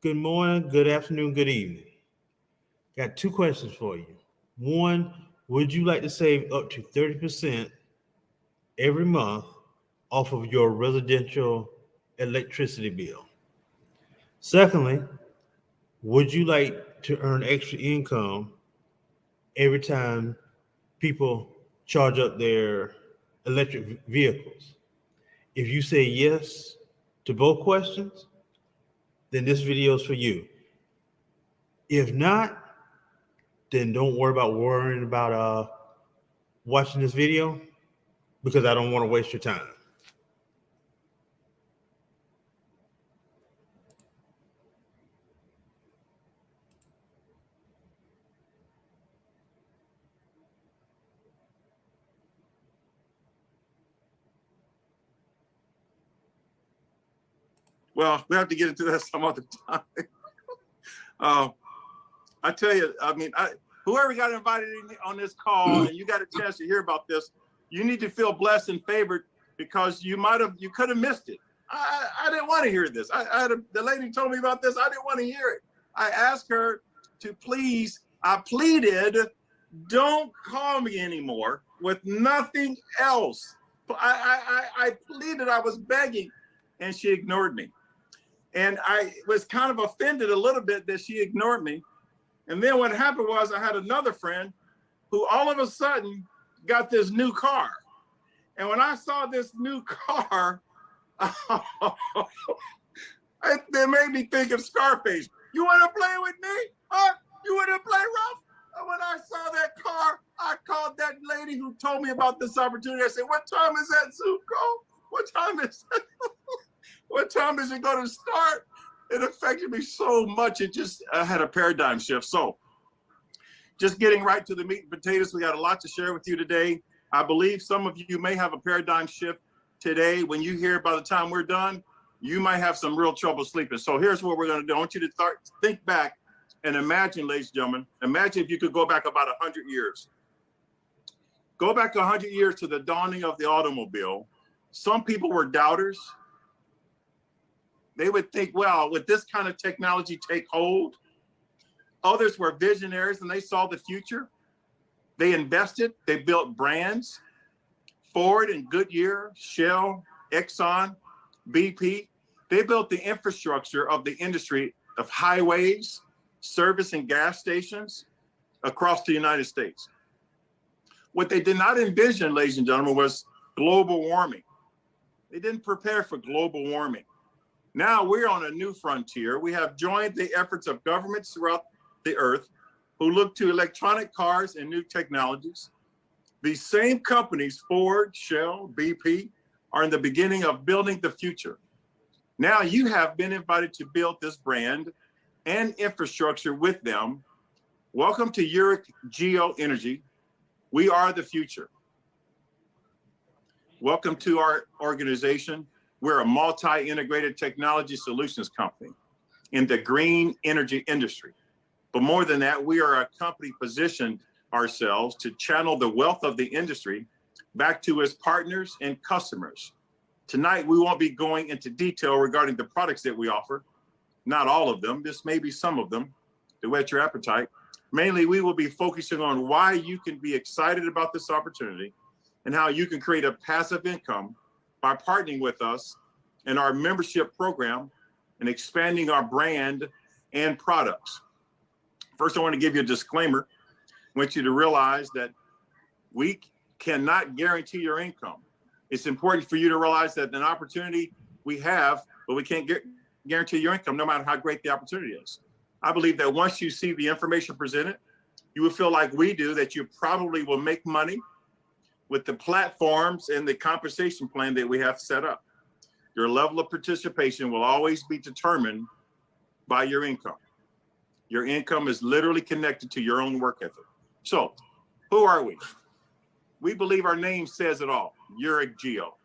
Good morning, good afternoon, good evening. Got two questions for you. One, would you like to save up to 30% every month off of your residential electricity bill? Secondly, would you like to earn extra income every time people charge up their electric vehicles? If you say yes to both questions, then this video is for you. If not, then don't worry about worrying about watching this video because I don't want to waste your time. Well, we have to get into that some other time. I tell you, I mean, whoever got invited on this call and you got a chance to hear about this, you need to feel blessed and favored because you could have missed it. I didn't want to hear this. The lady told me about this. I didn't want to hear it. I asked her to please, I pleaded, don't call me anymore with nothing else. I pleaded, I was begging, and she ignored me. And I was kind of offended a little bit that she ignored me. And then what happened was I had another friend who all of a sudden got this new car. And when I saw this new car, it made me think of Scarface. You want to play with me? Huh? You want to play rough? And when I saw that car, I called that lady who told me about this opportunity. I said, what time is that Zoom call? What time is that? What time is it going to start? It affected me so much. I had a paradigm shift. So just getting right to the meat and potatoes, we got a lot to share with you today. I believe some of you may have a paradigm shift today. When you hear by the time we're done, you might have some real trouble sleeping. So here's what we're going to do. I want you to think back and imagine, ladies and gentlemen, imagine if you could go back about 100 years. Go back 100 years to the dawning of the automobile. Some people were doubters. They would think, well, would this kind of technology take hold? Others were visionaries and they saw the future. They invested, they built brands. Ford and Goodyear, Shell, Exxon, BP, they built the infrastructure of the industry of highways, service and gas stations across the United States. What they did not envision, ladies and gentlemen, was global warming. They didn't prepare for global warming. Now we're on a new frontier. We have joined the efforts of governments throughout the earth who look to electronic cars and new technologies. These same companies, Ford, Shell, BP, are in the beginning of building the future. Now you have been invited to build this brand and infrastructure with them. Welcome to Uric Geo Energy. We are the future. Welcome to our organization. We're a multi-integrated technology solutions company in the green energy industry. But more than that, we are a company positioned ourselves to channel the wealth of the industry back to its partners and customers. Tonight, we won't be going into detail regarding the products that we offer. Not all of them, this may be some of them to whet your appetite. Mainly, we will be focusing on why you can be excited about this opportunity and how you can create a passive income by partnering with us in our membership program and expanding our brand and products. First, I want to give you a disclaimer. I want you to realize that we cannot guarantee your income. It's important for you to realize that an opportunity we have, but we can't guarantee your income no matter how great the opportunity is. I believe that once you see the information presented, you will feel like we do, that you probably will make money with the platforms and the compensation plan that we have set up. Your level of participation will always be determined by your income. Your income is literally connected to your own work ethic. So, who are we? We believe our name says it all, Uric Geo.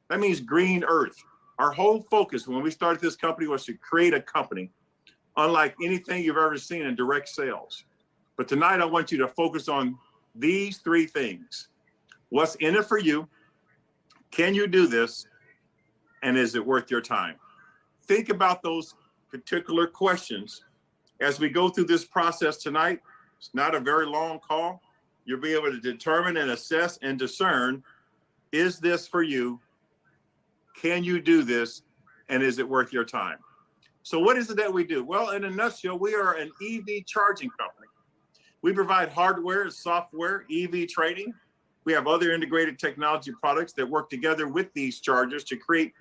That means green earth. Our whole focus when we started this company was to create a company unlike anything you've ever seen in direct sales. But tonight I want you to focus on these three things. What's in it for you? Can you do this? And is it worth your time? Think about those particular questions as we go through this process tonight. It's not a very long call. You'll be able to determine and assess and discern, is this for you? Can you do this? And is it worth your time? So what is it that we do? Well, in a nutshell, we are an EV charging company. We provide hardware, software, EV trading. We have other integrated technology products that work together with these chargers to create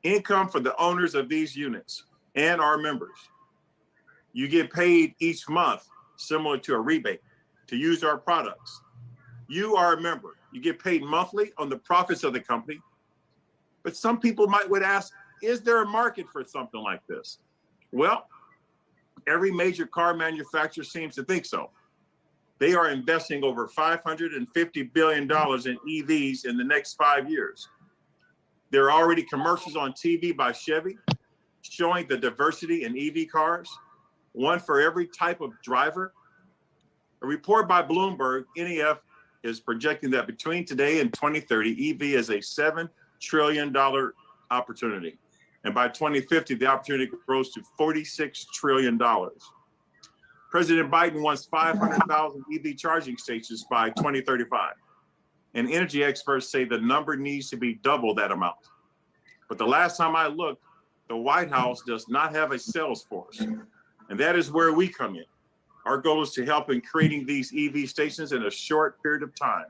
income for the owners of these units and our members. You get paid each month, similar to a rebate, to use our products. You are a member. You get paid monthly on the profits of the company. But some people would ask, is there a market for something like this? Well, every major car manufacturer seems to think so. They are investing over $550 billion in EVs in the next 5 years. There are already commercials on TV by Chevy showing the diversity in EV cars, one for every type of driver. A report by Bloomberg, NEF is projecting that between today and 2030, EV is a $7 trillion opportunity. And by 2050, the opportunity grows to $46 trillion. President Biden wants 500,000 EV charging stations by 2035. And energy experts say the number needs to be double that amount. But the last time I looked, the White House does not have a sales force. And that is where we come in. Our goal is to help in creating these EV stations in a short period of time.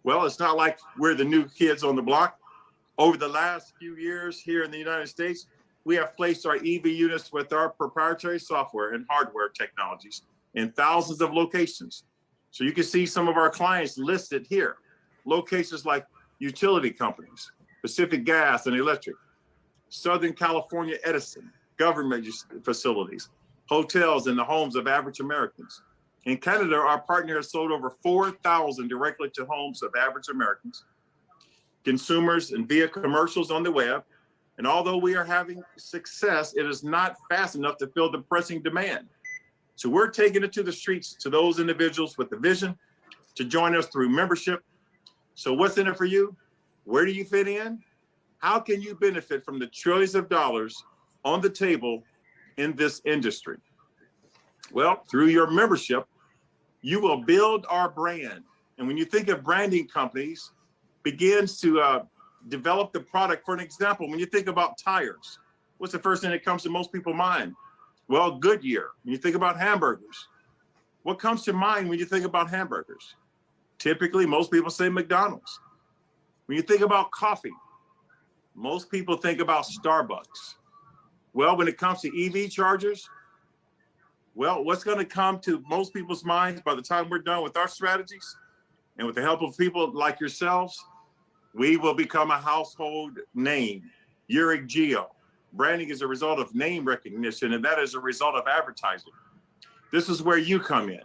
Well, it's not like we're the new kids on the block. Over the last few years here in the United States, we have placed our EV units with our proprietary software and hardware technologies in thousands of locations. So you can see some of our clients listed here. Locations like utility companies, Pacific Gas and Electric, Southern California Edison, government facilities, hotels and the homes of average Americans. In Canada, our partner has sold over 4,000 directly to homes of average Americans, consumers, and via commercials on the web. And although we are having success, it is not fast enough to fill the pressing demand. So we're taking it to the streets to those individuals with the vision to join us through membership. So what's in it for you? Where do you fit in? How can you benefit from the trillions of dollars on the table in this industry? Well, through your membership, you will build our brand. And when you think of branding companies, begins to develop the product. For an example, when you think about tires, what's the first thing that comes to most people's mind? Well, Goodyear. When you think about hamburgers, what comes to mind when you think about hamburgers? Typically, most people say McDonald's. When you think about coffee, most people think about Starbucks. Well, when it comes to EV chargers, well, what's going to come to most people's minds by the time we're done with our strategies and with the help of people like yourselves, we will become a household name. Uric Geo. Branding is a result of name recognition, and that is a result of advertising. This is where you come in.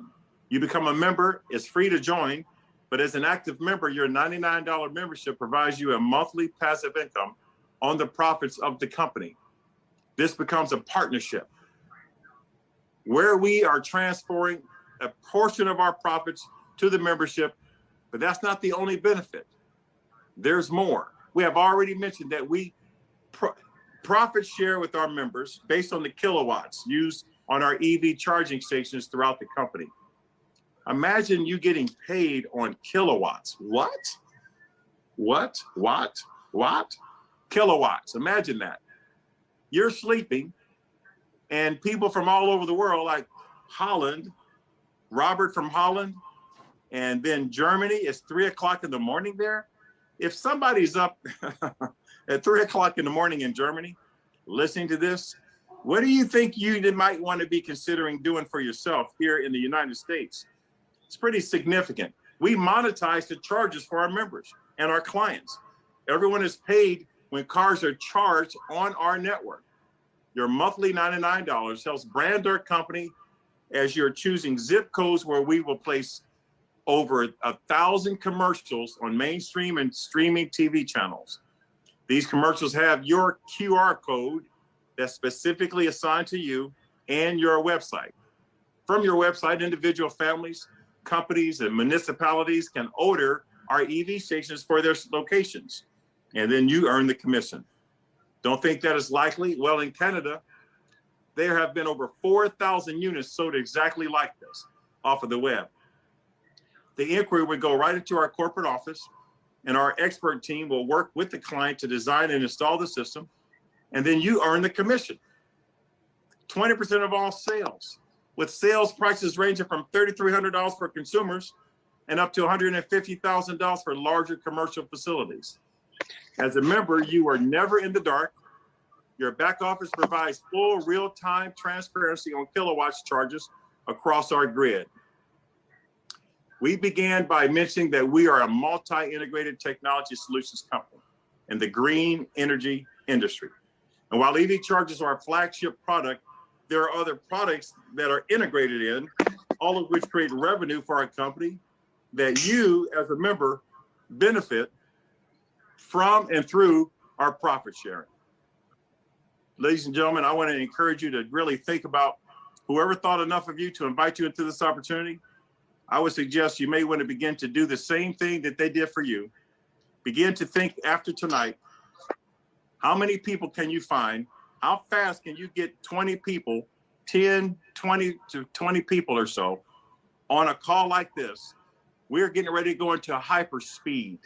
You become a member. It's free to join, but as an active member, your $99 membership provides you a monthly passive income on the profits of the company. This becomes a partnership where we are transferring a portion of our profits to the membership, but that's not the only benefit. There's more. We have already mentioned that we profit share with our members based on the kilowatts used on our EV charging stations throughout the company. Imagine you getting paid on kilowatts. What? Kilowatts. Imagine that. You're sleeping and people from all over the world, like Holland, Robert from Holland, and then Germany, it's 3 o'clock in the morning there. If somebody's up at 3 o'clock in the morning in Germany, listening to this, what do you think you might want to be considering doing for yourself here in the United States? It's pretty significant. We monetize the charges for our members and our clients. Everyone is paid when cars are charged on our network. Your monthly $99 helps brand our company as you're choosing zip codes where we will place over 1,000 commercials on mainstream and streaming TV channels. These commercials have your QR code that's specifically assigned to you and your website. From your website, individual families, companies, and municipalities can order our EV stations for their locations, and then you earn the commission. Don't think that is likely? Well, in Canada, there have been over 4,000 units sold exactly like this off of the web. The inquiry would go right into our corporate office, and our expert team will work with the client to design and install the system, and then you earn the commission. 20% of all sales, with sales prices ranging from $3,300 for consumers and up to $150,000 for larger commercial facilities. As a member, you are never in the dark. Your back office provides full real-time transparency on kilowatts charges across our grid. We began by mentioning that we are a multi-integrated technology solutions company in the green energy industry. And while EV chargers are our flagship product, there are other products that are integrated in, all of which create revenue for our company that you as a member benefit from and through our profit sharing. Ladies and gentlemen, I want to encourage you to really think about whoever thought enough of you to invite you into this opportunity. I would suggest you may want to begin to do the same thing that they did for you. Begin to think after tonight, how many people can you find? How fast can you get 20 people, 10, 20 to 20 people or so on a call like this? We're getting ready to go into hyper speed.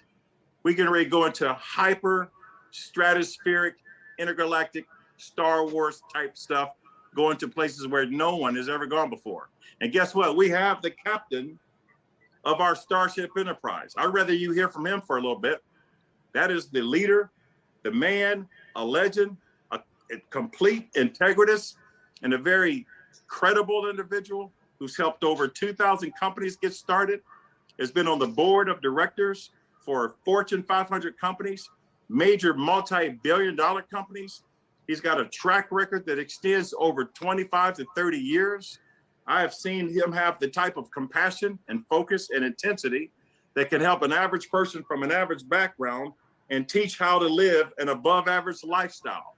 We're getting ready to go into hyper stratospheric, intergalactic, Star Wars type stuff, going to places where no one has ever gone before. And guess what? We have the captain of our Starship Enterprise. I'd rather you hear from him for a little bit. That is the leader, the man, a legend, a complete integritist, and a very credible individual who's helped over 2,000 companies get started, has been on the board of directors for Fortune 500 companies, major multi-billion-dollar companies. He's got a track record that extends over 25 to 30 years. I have seen him have the type of compassion and focus and intensity that can help an average person from an average background and teach how to live an above average lifestyle.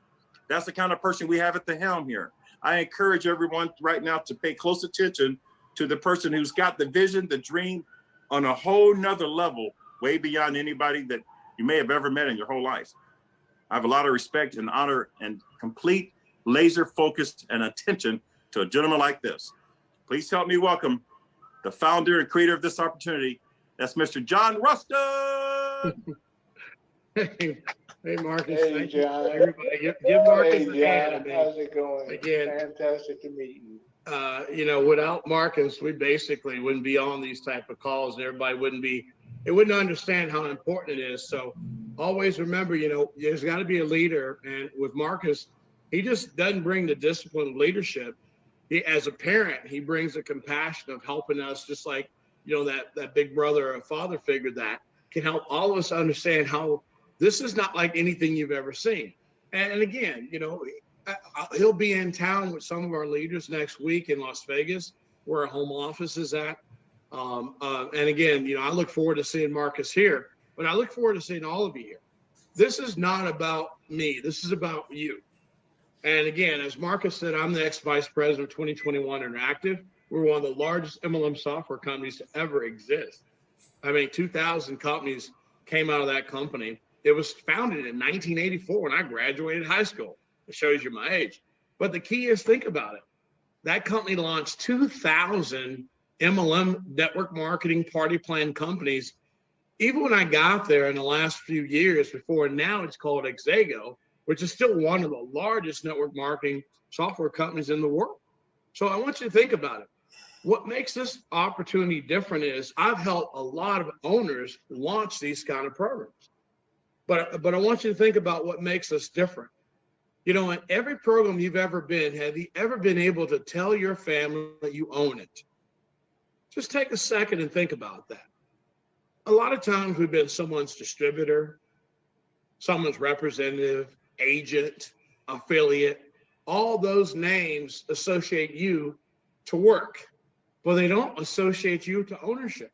That's the kind of person we have at the helm here. I encourage everyone right now to pay close attention to the person who's got the vision, the dream on a whole nother level, way beyond anybody that you may have ever met in your whole life. I have a lot of respect and honor and complete laser focused and attention to a gentleman like this. Please help me welcome the founder and creator of this opportunity. That's Mr. John Ruston. Hey, Marcus. Hey, John. Everybody, give Marcus a hand. How's it going? Again, Fantastic to meet you. Without Marcus, we basically wouldn't be on these type of calls. Everybody wouldn't understand how important it is. So always remember, there's got to be a leader. And with Marcus, he just doesn't bring the discipline of leadership. As a parent, he brings the compassion of helping us, just like, that big brother or father figure that can help all of us understand how this is not like anything you've ever seen. And again, he'll be in town with some of our leaders next week in Las Vegas, where our home office is at. And again, I look forward to seeing Marcus here, but I look forward to seeing all of you here. This is not about me. This is about you. And again, as Marcus said, I'm the ex-vice president of 2021 Interactive. We're one of the largest MLM software companies to ever exist. 2,000 companies came out of that company. It was founded in 1984 when I graduated high school. It shows you my age. But the key is, think about it. That company launched 2,000 MLM network marketing party plan companies. Even when I got there in the last few years before, now it's called Exego, which is still one of the largest network marketing software companies in the world. So I want you to think about it. What makes this opportunity different is I've helped a lot of owners launch these kind of programs. But I want you to think about what makes us different. In every program you've ever been, have you ever been able to tell your family that you own it? Just take a second and think about that. A lot of times we've been someone's distributor, someone's representative, agent, affiliate. All those names associate you to work, but they don't associate you to ownership.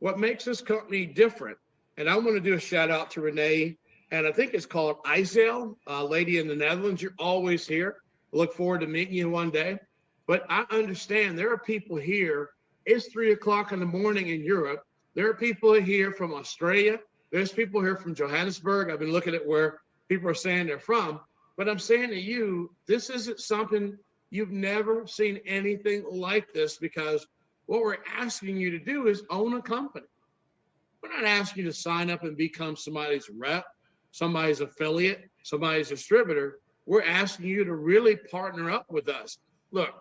What makes this company different, and I want to do a shout out to Renee, and I think it's called Izel, a lady in the Netherlands. You're always here. I look forward to meeting you one day. But I understand there are people here. It's 3 o'clock in the morning in Europe. There are people here from Australia. There's people here from Johannesburg. I've been looking at where people are saying they're from. But I'm saying to you, this isn't something you've never seen anything like this, because what we're asking you to do is own a company. We're not asking you to sign up and become somebody's rep, somebody's affiliate, somebody's distributor. We're asking you to really partner up with us. Look,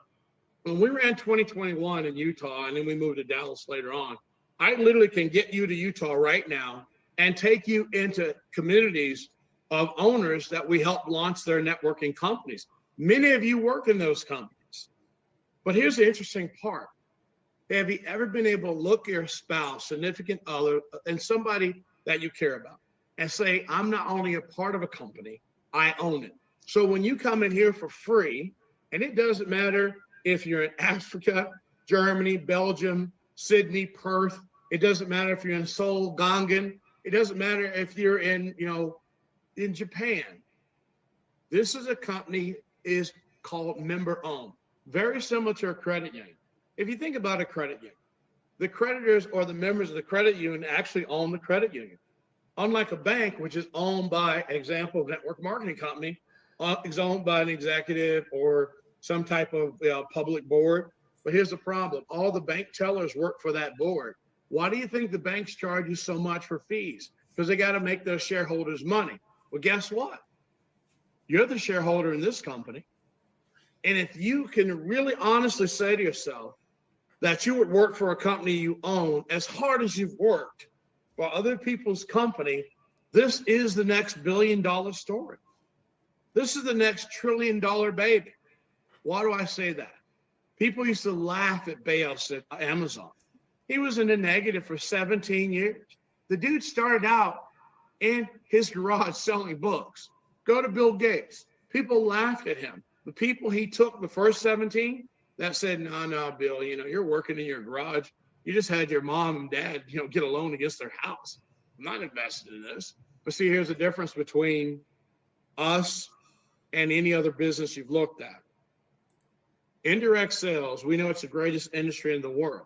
when we ran 2021 in Utah, and then we moved to Dallas later on, I literally can get you to Utah right now and take you into communities of owners that we help launch their networking companies. Many of you work in those companies. But here's the interesting part. Have you ever been able to look at your spouse, significant other, and somebody that you care about and say, I'm not only a part of a company, I own it. So when you come in here for free, and it doesn't matter if you're in Africa, Germany, Belgium, Sydney, Perth, it doesn't matter if you're in Seoul, Gangan, it doesn't matter if you're in, in Japan. This is a company is called member owned, very similar to a credit union. If you think about a credit union, the creditors or the members of the credit union actually own the credit union. Unlike a bank, which is owned by an example of network marketing company, is owned by an executive or some type of public board. But here's the problem. All the bank tellers work for that board. Why do you think the banks charge you so much for fees? Because they got to make their shareholders money. Well, guess what? You're the shareholder in this company. And if you can really honestly say to yourself that you would work for a company you own as hard as you've worked for other people's company, this is the next billion-dollar story. This is the next trillion-dollar baby. Why do I say that? People used to laugh at Bezos at Amazon. He was in the negative for 17 years. The dude started out in his garage selling books. Go to Bill Gates. People laughed at him. The people he took the first 17 that said, no, Bill, you're working in your garage. You just had your mom and dad, get a loan against their house. I'm not invested in this. But see, here's the difference between us and any other business you've looked at. Indirect sales, we know it's the greatest industry in the world.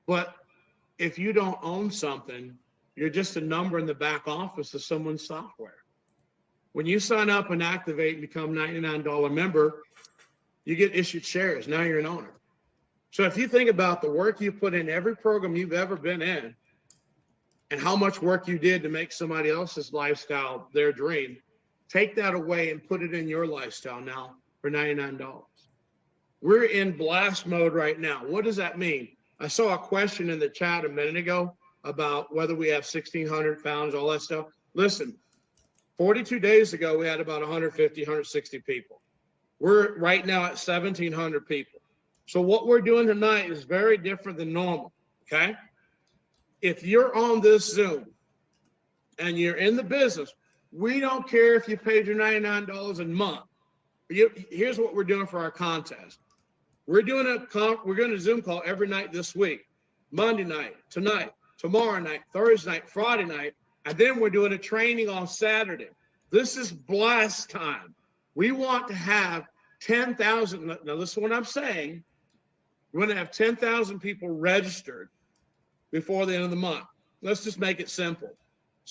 But if you don't own something, you're just a number in the back office of someone's software. When you sign up and activate and become $99 member, you get issued shares. Now you're an owner. So if you think about the work you put in every program you've ever been in and how much work you did to make somebody else's lifestyle their dream, take that away and put it in your lifestyle now for $99. We're in blast mode right now. What does that mean? I saw a question in the chat a minute ago about whether we have 1,600 founders, all that stuff. Listen, 42 days ago, we had about 150, 160 people. We're right now at 1,700 people. So what we're doing tonight is very different than normal, okay? If you're on this Zoom and you're in the business, we don't care if you paid your $99 a month. Here's what we're doing for our contest. We're doing a Zoom call every night this week, Monday night, tonight, tomorrow night, Thursday night, Friday night, and then we're doing a training on Saturday. This is blast time. We want to have 10,000. Now, listen to what I'm saying. We're going to have 10,000 people registered before the end of the month. Let's just make it simple.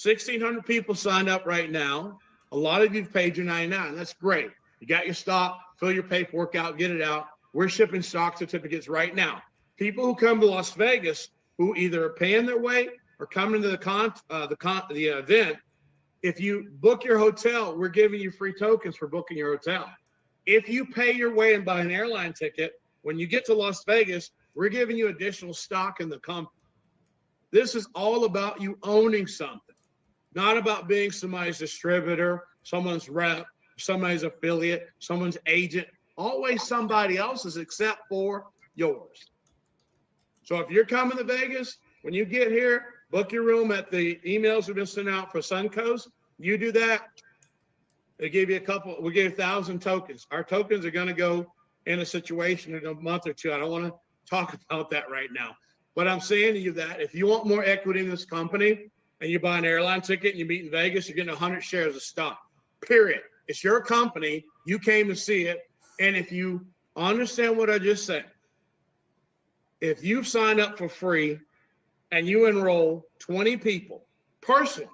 1,600 people signed up right now. A lot of you've paid your $99. That's great. You got your stock, fill your paperwork out, get it out. We're shipping stock certificates right now. People who come to Las Vegas who either are paying their way or coming to the event, if you book your hotel, we're giving you free tokens for booking your hotel. If you pay your way and buy an airline ticket, when you get to Las Vegas, we're giving you additional stock in the company. This is all about you owning something, not about being somebody's distributor, someone's rep, somebody's affiliate, someone's agent, always somebody else's except for yours. So if you're coming to Vegas, when you get here, book your room at the emails we've been sending out for Suncoast. You do that, they give you we give 1,000 tokens. Our tokens are going to go in a situation in a month or two. I don't want to talk about that right now. But I'm saying to you that if you want more equity in this company and you buy an airline ticket and you meet in Vegas, you're getting 100 shares of stock, period. It's your company. You came to see it. And if you understand what I just said, if you sign up for free and you enroll 20 people, personally,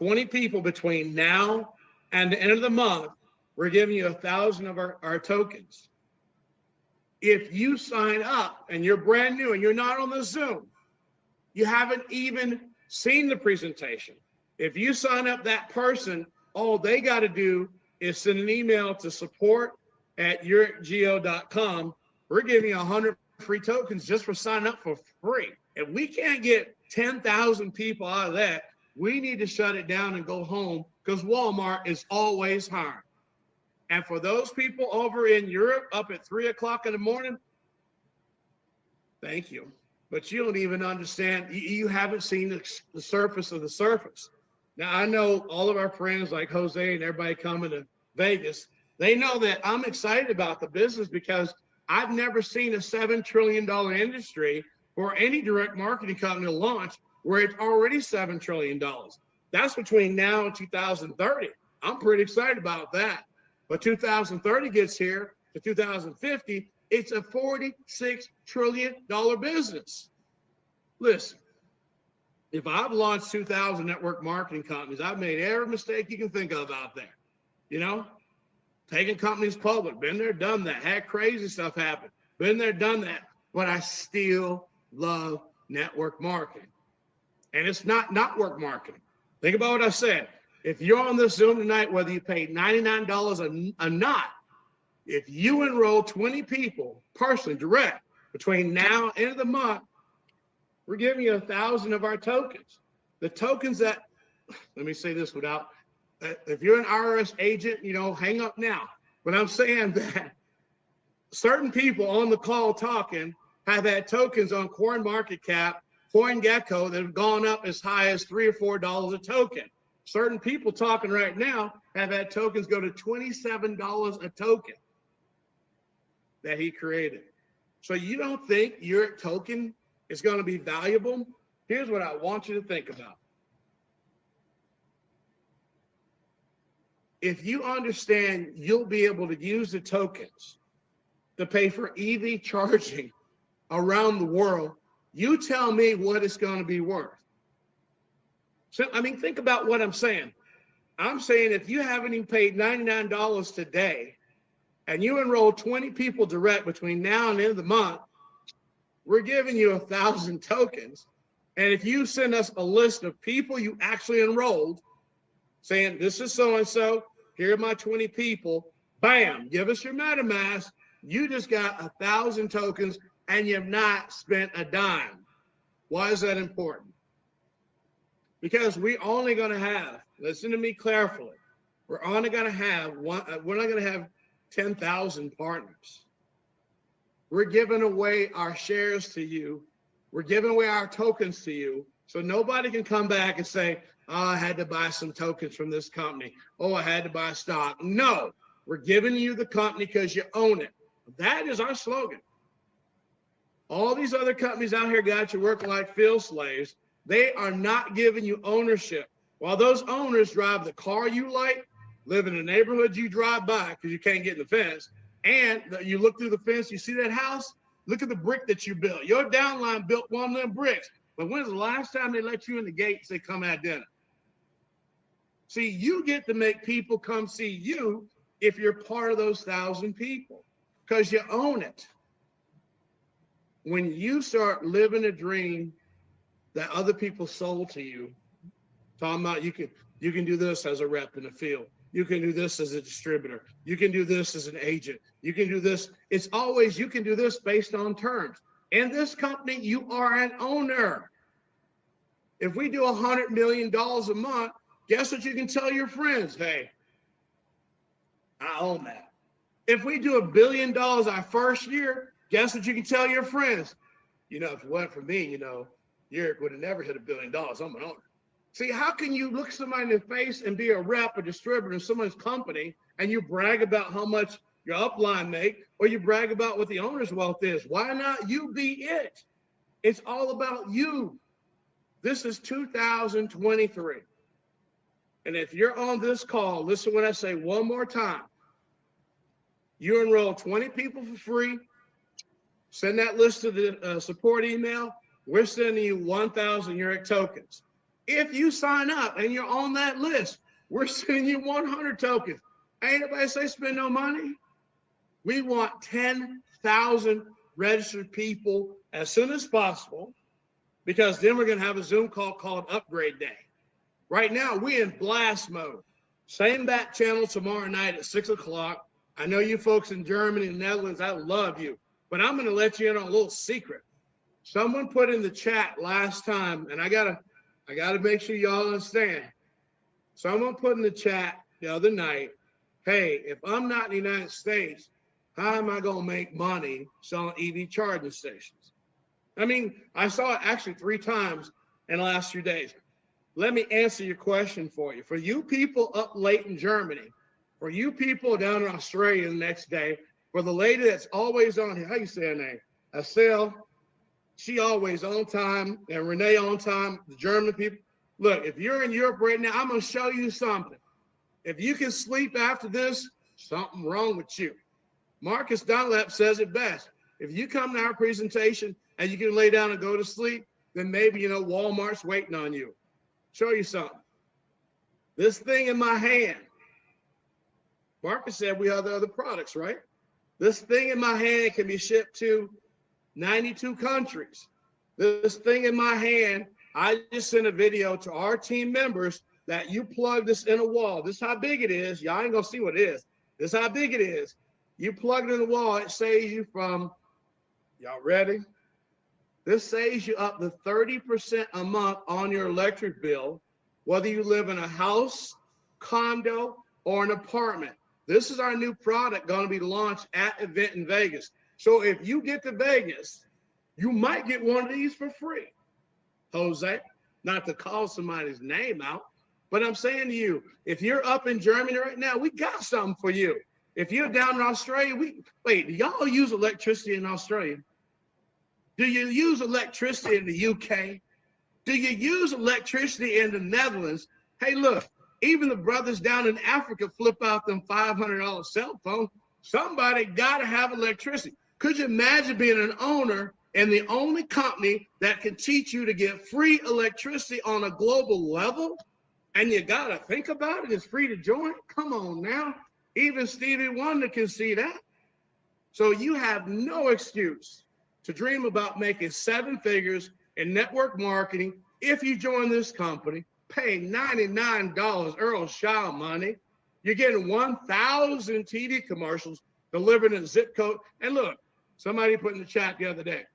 20 people between now and the end of the month, we're giving you 1,000 of our tokens. If you sign up and you're brand new and you're not on the Zoom, you haven't even seen the presentation. If you sign up that person, all they got to do is send an email to support@uricgeo.com. We're giving you 100 free tokens just for signing up for free. If we can't get 10,000 people out of that, we need to shut it down and go home, because Walmart is always hiring. And for those people over in Europe up at 3 o'clock in the morning, thank you. But you don't even understand. You haven't seen the surface of the surface. Now, I know all of our friends like Jose and everybody coming to Vegas, they know that I'm excited about the business because I've never seen a $7 trillion industry for any direct marketing company to launch where it's already $7 trillion. That's between now and 2030. I'm pretty excited about that. But 2030 gets here to 2050, it's a $46 trillion business. Listen, if I've launched 2,000 network marketing companies, I've made every mistake you can think of out there. You know, taking companies public, been there, done that, had crazy stuff happen, been there, done that, but I still love network marketing. And it's not network marketing. Think about what I said. If you're on this Zoom tonight, whether you paid $99 or not, if you enroll 20 people personally, direct, between now and end of the month, we're giving you 1,000 of our tokens. The tokens that, let me say this without, if you're an IRS agent, you know, hang up now. But I'm saying that certain people on the call talking have had tokens on CoinMarketCap, CoinGecko that have gone up as high as $3 or $4 a token. Certain people talking right now have had tokens go to $27 a token that he created. So you don't think your token is going to be valuable? Here's what I want you to think about. If you understand you'll be able to use the tokens to pay for EV charging around the world, you tell me what it's going to be worth. So, I mean, think about what I'm saying. I'm saying if you haven't even paid $99 today and you enroll 20 people direct between now and the end of the month, we're giving you 1,000 tokens. And if you send us a list of people you actually enrolled, saying this is so-and-so, here are my 20 people, bam, give us your MetaMask, you just got 1,000 tokens and you've not spent a dime. Why is that important? Because we're only going to have, listen to me carefully, we're only going to have one, we're not going to have 10,000 partners. We're giving away our shares to you. We're giving away our tokens to you. So nobody can come back and say, oh, I had to buy some tokens from this company. Oh, I had to buy stock. No, we're giving you the company because you own it. That is our slogan. All these other companies out here got you working like field slaves. They are not giving you ownership. While those owners drive the car you like, live in the neighborhood you drive by because you can't get in the fence, and you look through the fence, you see that house, look at the brick that you built. Your downline built one of them bricks. But when's the last time they let you in the gate and say, come have dinner? See, you get to make people come see you if you're part of those 1,000 people because you own it. When you start living a dream that other people sold to you, talking about you can do this as a rep in the field. You can do this as a distributor. You can do this as an agent. You can do this. It's always, you can do this based on terms. In this company, you are an owner. If we do $100 million a month, guess what you can tell your friends? Hey, I own that. If we do $1 billion our first year, guess what you can tell your friends? You know, if it wasn't for me, you know, Uric would have never hit $1 billion. I'm an owner. See, how can you look somebody in the face and be a rep, a distributor in someone's company, and you brag about how much your upline make, or you brag about what the owner's wealth is? Why not you be it? It's all about you. This is 2023. And if you're on this call, listen when I say one more time. You enroll 20 people for free. Send that list to the support email. We're sending you 1,000 Uric tokens. If you sign up and you're on that list, we're sending you 100 tokens. Ain't nobody say spend no money. We want 10,000 registered people as soon as possible, because then we're going to have a Zoom call called Upgrade Day. Right now, we're in blast mode. Same back channel tomorrow night at 6 o'clock. I know you folks in Germany and Netherlands, I love you, but I'm going to let you in on a little secret. Someone put in the chat last time, and I gotta make sure y'all understand. Someone put in the chat the other night, hey, if I'm not in the United States, how am I gonna make money selling EV charging stations? I mean, I saw it actually 3 times in the last few days. Let me answer your question for you. For you people up late in Germany, for you people down in Australia the next day, for the lady that's always on here, how you say her name? Asel, she always on time, and Renee on time, the German people. Look, if you're in Europe right now, I'm gonna show you something. If you can sleep after this, something wrong with you. Marcus Dunlap says it best. If you come to our presentation and you can lay down and go to sleep, then maybe, Walmart's waiting on you. Show you something. This thing in my hand, Marcus said we have the other products, right? This thing in my hand can be shipped to 92 countries. This thing in my hand, I just sent a video to our team members that you plug this in a wall. This is how big it is. Y'all ain't gonna see what it is. This is how big it is. You plug it in the wall, it saves you from, y'all ready? This saves you up to 30% a month on your electric bill, whether you live in a house, condo, or an apartment. This is our new product going to be launched at event in Vegas. So if you get to Vegas, you might get one of these for free. Jose, not to call somebody's name out, but I'm saying to you, if you're up in Germany right now, we got something for you. If you're down in Australia, wait, do y'all use electricity in Australia? Do you use electricity in the UK? Do you use electricity in the Netherlands? Hey, look, even the brothers down in Africa flip out them $500 cell phone. Somebody got to have electricity. Could you imagine being an owner and the only company that can teach you to get free electricity on a global level? And you got to think about it. It's free to join. Come on now. Even Stevie Wonder can see that. So you have no excuse to dream about making 7 figures in network marketing if you join this company, pay $99 Earl Shaw money. You're getting 1,000 TV commercials delivered in a zip code. And look, somebody put in the chat the other day,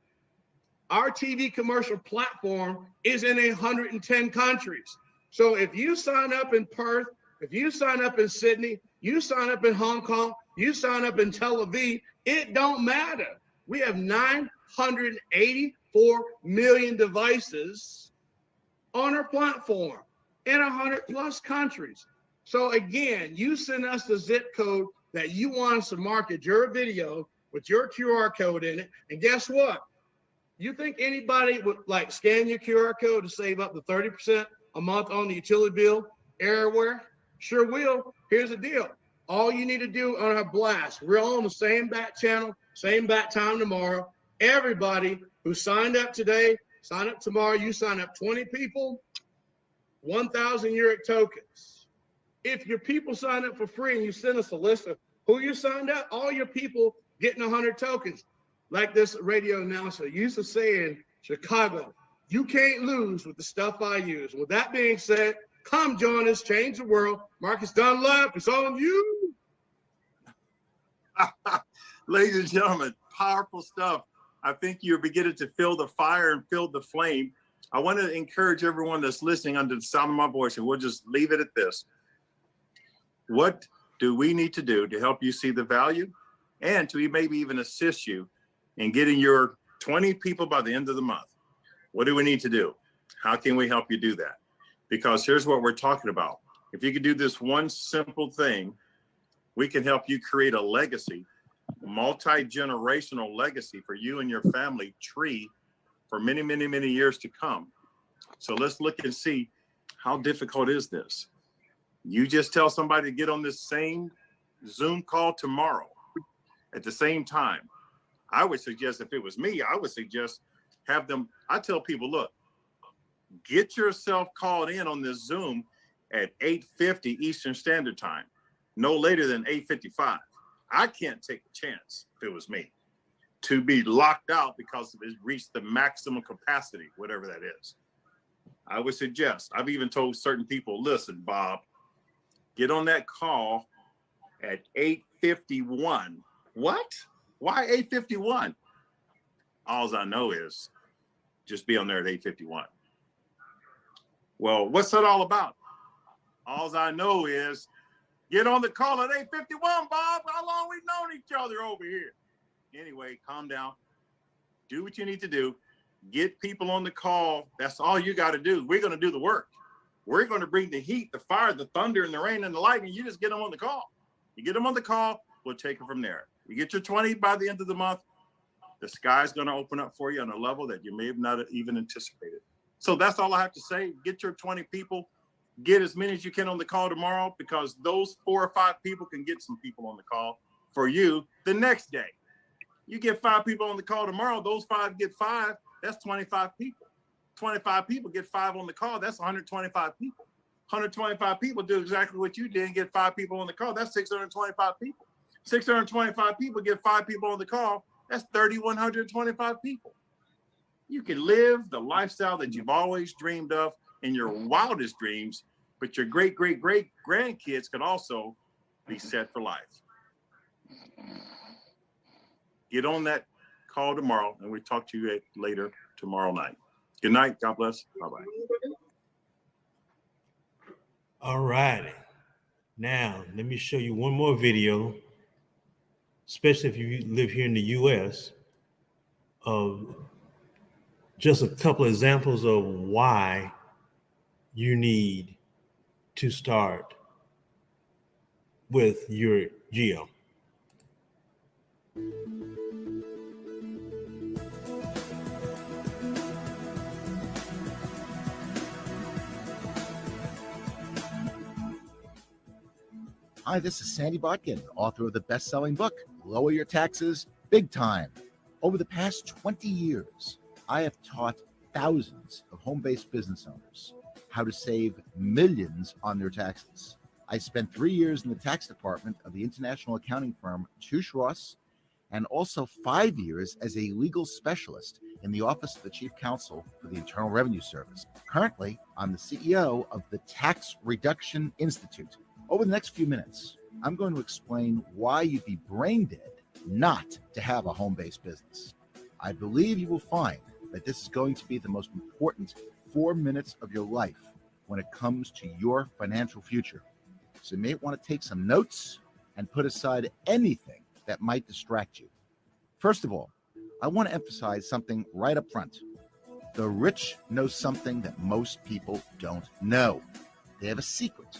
our TV commercial platform is in 110 countries. So if you sign up in Perth, if you sign up in Sydney, you sign up in Hong Kong, you sign up in Tel Aviv, it don't matter. We have 984 million devices on our platform in 100+ countries. So again, you send us the zip code that you want us to market your video with your QR code in it. And guess what? You think anybody would scan your QR code to save up to 30% a month on the utility bill everywhere? Sure will. Here's the deal. All you need to do on our blast, we're all on the same back channel, same back time tomorrow. Everybody who signed up today, sign up tomorrow, you sign up 20 people, 1,000 Euric tokens. If your people sign up for free and you send us a list of who you signed up, all your people getting 100 tokens. Like this radio announcer used to say in Chicago, you can't lose with the stuff I use. With that being said, come join us, change the world. Marcus Dunlap, it's on you. Ladies and gentlemen, powerful stuff. I think you're beginning to feel the fire and feel the flame. I want to encourage everyone that's listening under the sound of my voice, and we'll just leave it at this. What do we need to do to help you see the value and to maybe even assist you in getting your 20 people by the end of the month? What do we need to do? How can we help you do that? Because here's what we're talking about. If you could do this one simple thing, we can help you create a legacy, multi-generational legacy for you and your family tree for many, many, many years to come. So let's look and see, how difficult is this? You just tell somebody to get on this same Zoom call tomorrow at the same time. I would suggest, if it was me, I would suggest have them, I tell people, look, Get yourself called in on this Zoom at 8:50 Eastern Standard Time, no later than 8:55. I can't take a chance, if it was me, to be locked out because it's reached the maximum capacity, whatever that is. I would suggest, I've even told certain people, listen, Bob, get on that call at 8:51. What? Why 8:51? All I know is just be on there at 8:51. Well, what's that all about? All I know is get on the call at 8:51, Bob. How long we known each other over here? Anyway, calm down. Do what you need to do. Get people on the call. That's all you got to do. We're going to do the work. We're going to bring the heat, the fire, the thunder, and the rain, and the lightning. You just get them on the call. You get them on the call, we'll take it from there. You get your 20 by the end of the month, the sky's going to open up for you on a level that you may have not even anticipated. So that's all I have to say. Get your 20 people. Get as many as you can on the call tomorrow, because those 4 or 5 people can get some people on the call for you the next day. You get 5 people on the call tomorrow, those 5 get 5, that's 25 people. 25 people get 5 on the call, that's 125 people. 125 people do exactly what you did and get 5 people on the call, that's 625 people. 625 people get 5 people on the call, that's 3,125 people. You can live the lifestyle that you've always dreamed of in your wildest dreams, but your great, great, great grandkids could also be set for life. Get on that call tomorrow, and we talk to you later tomorrow night. Good night. God bless. Bye-bye. All righty. Now, let me show you one more video, especially if you live here in the U.S., of just a couple of examples of why you need to start with your geo. Hi, this is Sandy Botkin, author of the best-selling book, Lower Your Taxes Big Time. Over the past 20 years, I have taught thousands of home-based business owners how to save millions on their taxes. I spent 3 years in the tax department of the international accounting firm Touche Ross, and also 5 years as a legal specialist in the Office of the Chief Counsel for the Internal Revenue Service. Currently, I'm the CEO of the Tax Reduction Institute. Over the next few minutes, I'm going to explain why you'd be brain dead not to have a home-based business. I believe you will find that this is going to be the most important 4 minutes of your life when it comes to your financial future. So you may want to take some notes and put aside anything that might distract you. First of all, I want to emphasize something right up front. The rich know something that most people don't know. They have a secret.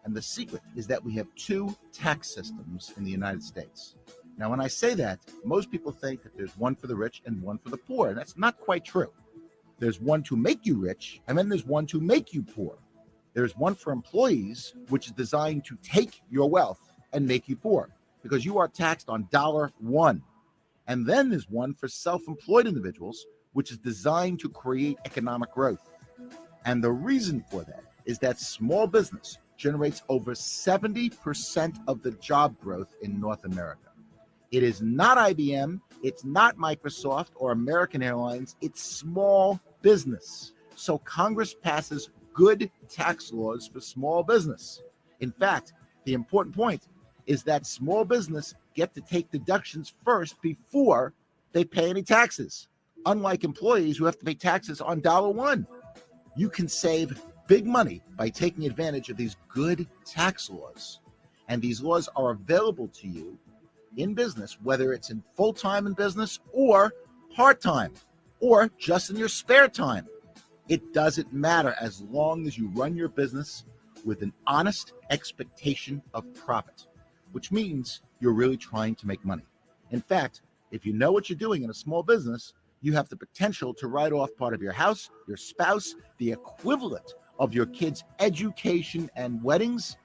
And the secret is that we have 2 tax systems in the United States. Now, when I say that, most people think that there's one for the rich and one for the poor. And that's not quite true. There's one to make you rich, and then there's one to make you poor. There's one for employees, which is designed to take your wealth and make you poor, because you are taxed on $1. And then there's one for self-employed individuals, which is designed to create economic growth. And the reason for that is that small business generates over 70% of the job growth in North America. It is not IBM, it's not Microsoft or American Airlines, it's small business. So Congress passes good tax laws for small business. In fact, the important point is that small business get to take deductions first before they pay any taxes, unlike employees who have to pay taxes on $1. You can save big money by taking advantage of these good tax laws. And these laws are available to you in business, whether it's in full-time in business or part-time or just in your spare time. It doesn't matter as long as you run your business with an honest expectation of profit, which means you're really trying to make money. In fact, if you know what you're doing in a small business, you have the potential to write off part of your house, your spouse, the equivalent of your kids' education and weddings.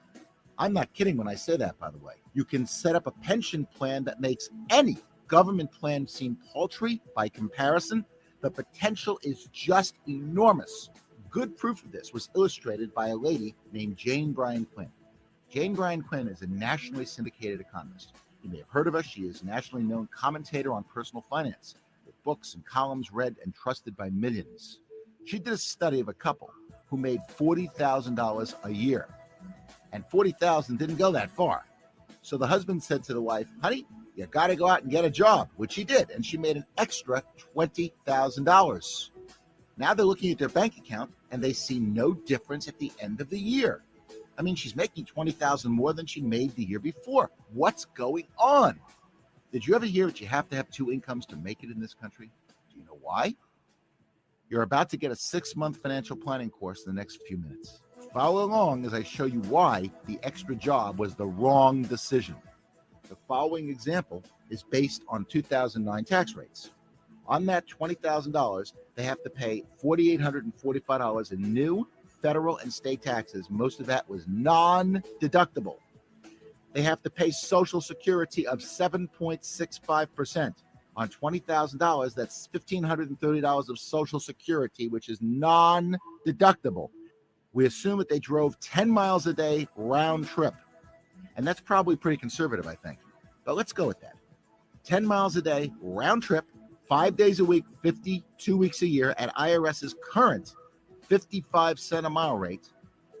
I'm not kidding when I say that, by the way. You can set up a pension plan that makes any government plan seem paltry by comparison. The potential is just enormous. good proof of this was illustrated by a lady named Jane Bryan Quinn. Jane Bryan Quinn is a nationally syndicated economist. You may have heard of her. She is a nationally known commentator on personal finance, with books and columns read and trusted by millions. She did a study of a couple who made $40,000 a year, and $40,000 didn't go that far. So the husband said to the wife, honey, you got to go out and get a job, which she did, and she made an extra $20,000. Now they're looking at their bank account, and they see no difference at the end of the year. I mean, she's making $20,000 more than she made the year before. What's going on? Did you ever hear that you have to have two incomes to make it in this country? Do you know why? You're about to get a 6-month financial planning course in the next few minutes. Follow along as I show you why the extra job was the wrong decision. The following example is based on 2009 tax rates. On that $20,000, they have to pay $4,845 in new federal and state taxes. Most of that was non-deductible. They have to pay Social Security of 7.65%. On $20,000, that's $1,530 of Social Security, which is non-deductible. We assume that they drove 10 miles a day round trip. And that's probably pretty conservative, I think. But let's go with that. 10 miles a day round trip, 5 days a week, 52 weeks a year at IRS's current 55-cent a mile rate.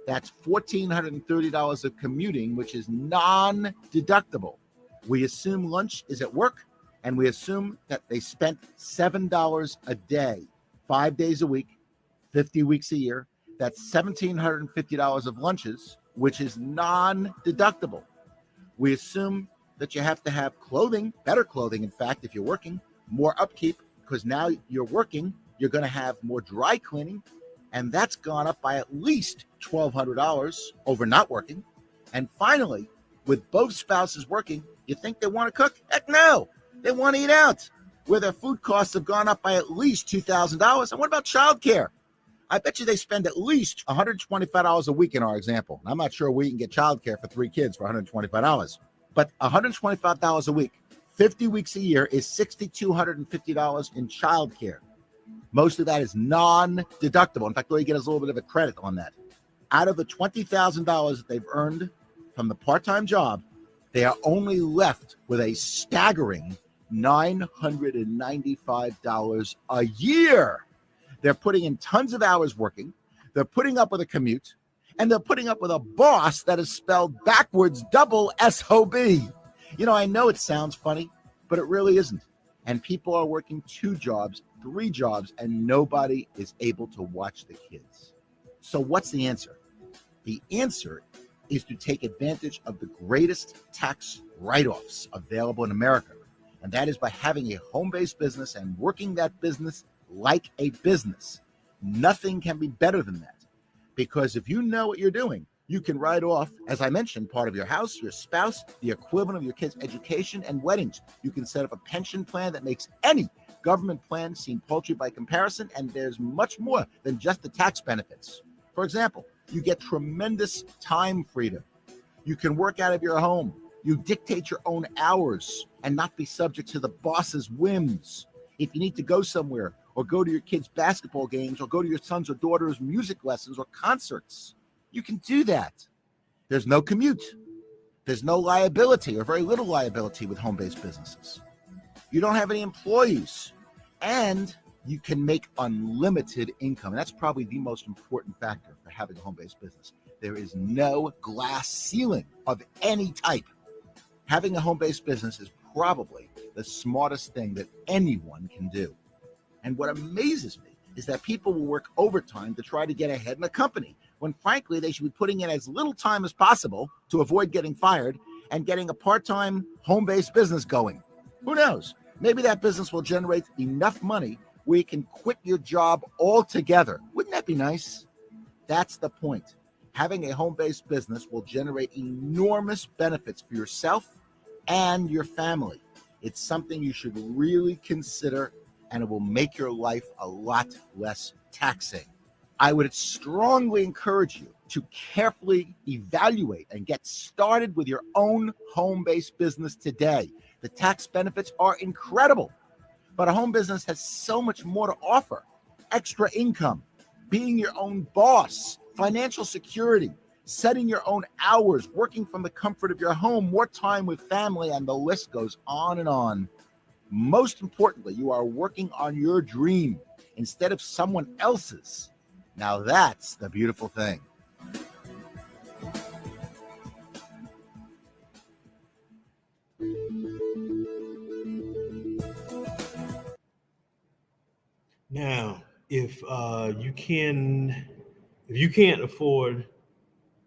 That's $1,430 of commuting, which is non-deductible. We assume lunch is at work, and we assume that they spent $7 a day, 5 days a week, 50 weeks a year. That's $1,750 of lunches, which is non-deductible. We assume that you have to have clothing, better clothing, in fact, if you're working, more upkeep, because now you're working, you're going to have more dry cleaning, and that's gone up by at least $1,200 over not working. And finally, with both spouses working, you think they want to cook? Heck no! They want to eat out, where their food costs have gone up by at least $2,000. And what about childcare? I bet you they spend at least $125 a week in our example. I'm not sure we can get childcare for 3 kids for $125, but $125 a week, 50 weeks a year is $6,250 in childcare. Most of that is non-deductible. In fact, all you get is a little bit of a credit on that. Out of the $20,000 that they've earned from the part-time job, they are only left with a staggering $995 a year. They're putting in tons of hours working. They're putting up with a commute, and they're putting up with a boss that is spelled backwards, double SOB. You know, I know it sounds funny, but it really isn't. And people are working 2 jobs, 3 jobs, and nobody is able to watch the kids. So what's the answer? The answer is to take advantage of the greatest tax write-offs available in America. And that is by having a home-based business and working that business like a business. Nothing can be better than that. Because if you know what you're doing, you can write off, as I mentioned, part of your house, your spouse, the equivalent of your kids' education and weddings. You can set up a pension plan that makes any government plan seem paltry by comparison, and there's much more than just the tax benefits. For example, you get tremendous time freedom. You can work out of your home. You dictate your own hours and not be subject to the boss's whims. If you need to go somewhere, or go to your kids' basketball games, or go to your son's or daughter's music lessons or concerts, you can do that. There's no commute. There's no liability, or very little liability with home-based businesses. You don't have any employees, and you can make unlimited income. And that's probably the most important factor for having a home-based business. There is no glass ceiling of any type. Having a home-based business is probably the smartest thing that anyone can do. And what amazes me is that people will work overtime to try to get ahead in a company, when frankly, they should be putting in as little time as possible to avoid getting fired and getting a part-time home-based business going. Who knows? Maybe that business will generate enough money where you can quit your job altogether. Wouldn't that be nice? That's the point. Having a home-based business will generate enormous benefits for yourself and your family. It's something you should really consider, and it will make your life a lot less taxing. I would strongly encourage you to carefully evaluate and get started with your own home-based business today. The tax benefits are incredible, but a home business has so much more to offer. Extra income, being your own boss, financial security, setting your own hours, working from the comfort of your home, more time with family, and the list goes on and on. Most importantly, you are working on your dream instead of someone else's. Now that's the beautiful thing. Now, if you can't afford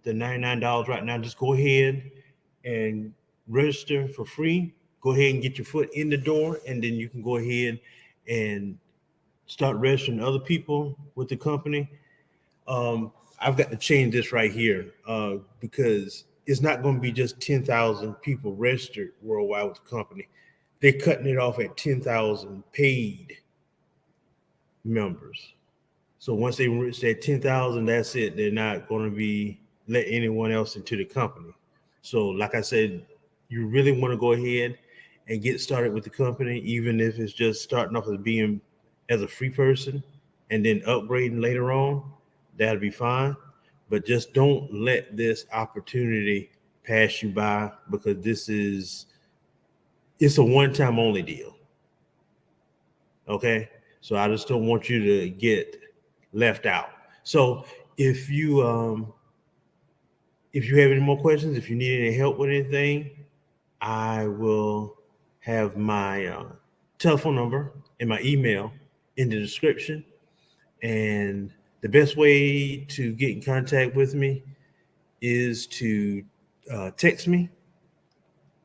the $99 right now, just go ahead and register for free. Go ahead and get your foot in the door, and then you can go ahead and start registering other people with the company. I've got to change this right here because it's not going to be just 10,000 people registered worldwide with the company. They're cutting it off at 10,000 paid members. So once they reach that 10,000, that's it. They're not going to be let anyone else into the company. So like I said, you really want to go ahead and get started with the company, even if it's just starting off as being as a free person and then upgrading later on, that'll be fine. But just don't let this opportunity pass you by, because it's a one-time only deal. Okay. So I just don't want you to get left out. So if you have any more questions, if you need any help with anything, I will have my telephone number and my email in the description. And the best way to get in contact with me is to text me,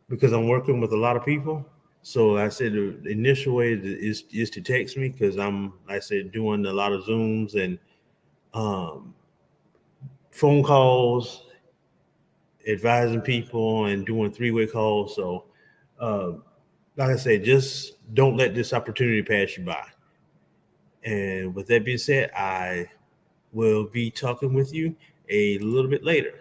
because I'm working with a lot of people. So I said the initial way is to text me, because I'm, like I said, doing a lot of Zooms and phone calls, advising people, and doing three-way calls. So like I said, just don't let this opportunity pass you by. And with that being said, I will be talking with you a little bit later.